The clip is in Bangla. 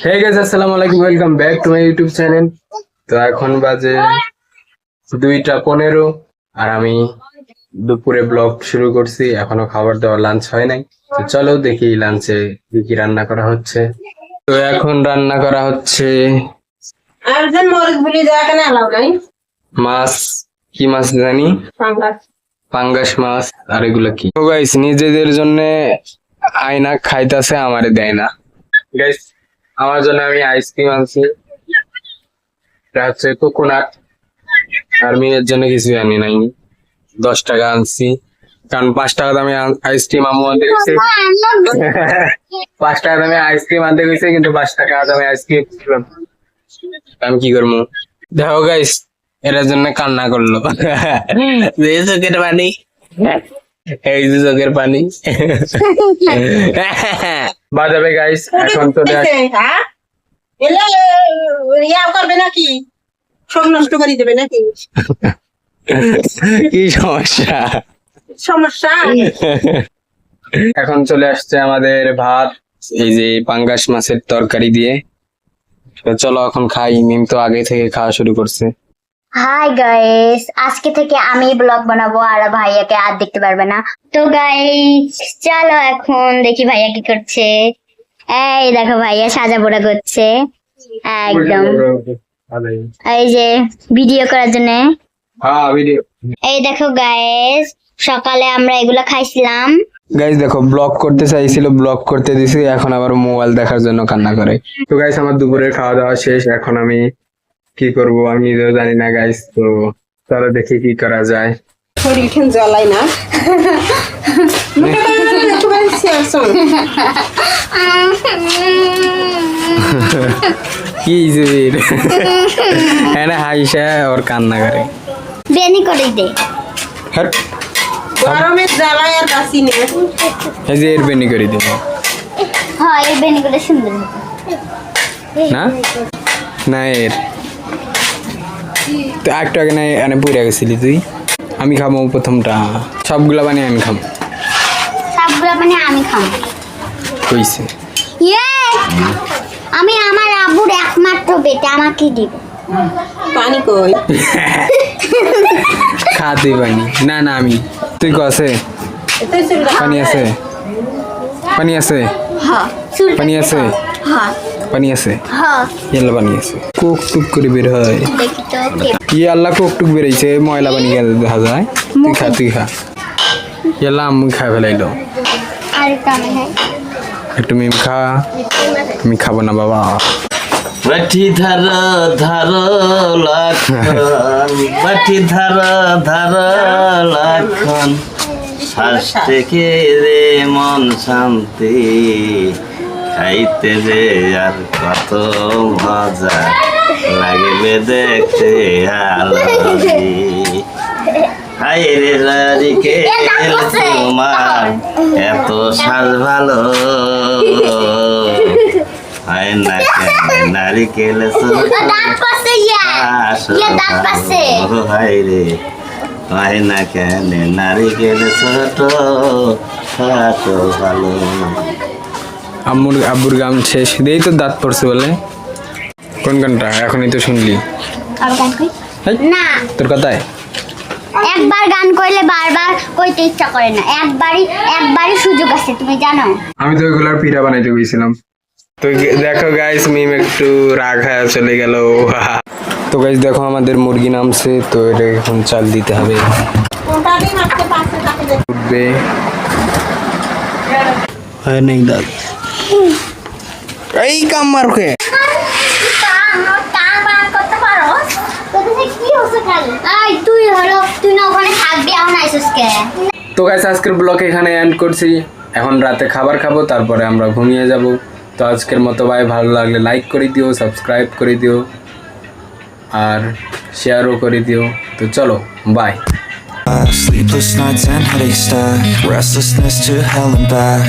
হে গাইস, আসসালামু আলাইকুম, welcome back to my YouTube channel. তো এখন বাজে 2:15 আর আমি দুপুরে ব্লগ শুরু করছি। এখনো খাবার দাবার লাঞ্চ হয় নাই। তো চলো দেখি লাঞ্চে কি কি রান্না করা হচ্ছে। তো এখন রান্না করা হচ্ছে মাছ। কি মাছ জানি, পাঙ্গাস মাছ। আর এগুলো কি? তো গাইস, নিজেদের জন্য আয়না খাইতাছে, আমারে দেয় না। গাইস, আমার জন্য আমি আইসক্রিম আনছি, এটা হচ্ছে কোকোনাট। আর মেয়ের জন্য কিছু আনি নাই, 10 টাকা আনছি, কারণ 5 টাকা দামে আইসক্রিম আম্মু আনতে গেছে। 5 টাকা দামে আইসক্রিম আনতে গেছে, কিন্তু 5 টাকা দামে আইসক্রিম আমি কি করবো? দেখো গাইস, এটার জন্য কান্না করলো। যে চোখের পানি, এই যে চোখের পানি বাজাবে গাইস। এখন তো করবে নাকি, সব নষ্ট করে দেবে নাকি? কি সমস্যা? সমস্যা এখন চলে আসছে আমাদের ভাত, এই যে পাঙ্গাস মাছের তরকারি দিয়ে। তো চলো এখন খাই। মিম তো আগে থেকে খাওয়া শুরু করছে। হাই গাইস, আজকে থেকে আমি ব্লগ বানাবো আর ভাইয়াকে আর দেখতে পারবে না। তো গাইস চলো এখন দেখি ভাইয়া কি করছে। এই দেখো ভাইয়া সাজা পোড়া করছে একদম, এই যে ভিডিও করার জন্য। হ্যাঁ, ভিডিও। এই দেখো গাইস, সকালে আমরা এগুলা খাইছিলাম। গাইস দেখো, ব্লগ করতে চাইছিল, ব্লগ করতে দিছি, এখন আবার মোবাইল দেখার জন্য কান্না করে। তো গাইস, আমার দুপুরের খাওয়া দাওয়া শেষ। এখন আমি কি করব আমি নিজেও জানি না গাইস। তো চলো দেখি কি করা যায়। শরীর খেন জ্বালাই না। কি জির হ্যাঁ, হাইসা ওর কান্না করে। বেনি করে দে। হ্যাঁ, গরমের জ্বালায় আর বাসি নেই। এই যে এর বেনি করে দিবে হ্যাঁ, এই বেনি করে সুন্দর না, না এর তো একটু আগে না এনে পুড়ে গেছিলি তুই। আমি খাবো প্রথমটা, সবগুলা বানিয়ে আমি খাবো। সবগুলা মানে আমি খাবো কইছে। ইয়ে, আমি আমার আব্বুর একমাত্র বেটা, আমাকে দিব। পানি কই? খাতে পানি না, না আমি। তুই কছে পানি আছে? পানি আছে? হ্যাঁ, পানি আছে? হ্যাঁ পানি আছে? হ্যাঁ, ইয়াল্লা পানি আছে। কোক টুক করে বের হয়। দেখি তো। ই আল্লাহ, কোক টুক বেরোইছে, ময়লা পানি দেখা যায়। তুই খা, তুই খা। ইয়াল্লা, আমি খাই ফেলাইলো। আর কামে হ্যাঁ, একটু মিম খা। আমি খাবো না বাবা। বাটি ধার ধার লাখন, বাটি ধার ধার লাখন, শ্বাস থেকে রে মন শান্তি, খাইতে যে আর কত মজা লাগবে দেখতে আলাদি। হাই রে লারিকে তোমার এত সাজ ভালো, হয় না কেন নারিকেল দাঁত পাশে ইয়া দাঁত পাশে। হাই রে, হয় না কেন নারিকেল ছোট খাট ভালো। আব্বুর গান শেষ দিয়েই তো দাঁত পড়ছে বলে। কোন গানটা? এখনই তো শুনলি। আর গান কই হেই, না, তোর কথায় একবার গান কইলে বারবার কইতে ইচ্ছা করে না। একবারই সুযোগ আছে, তুমি জানো। আমি তো ওইগুলার পিঠা বানাইতে গেছিলাম। তো দেখো গাইস, মিম একটু রাগ হয়ে চলে গেল। তো গাইস দেখো, আমাদের মুরগি নামছে, তো এটা এখন চাল দিতে হবে। উঠবে হয় নাই দাঁত, এই কাম মারকে। তো গাইস, আজকের ব্লগ এখানে এন্ড করছি। এখন রাতে খাবার খাবো, তারপরে আমরা ঘুমিয়ে যাব। তো আজকের মতো ভাই, ভালো লাগলে লাইক করে দিও, সাবস্ক্রাইব করে দিও, আর শেয়ারও করে দিও। তো চলো, by. Sleepless nights and headaches stack, restlessness to hell and back.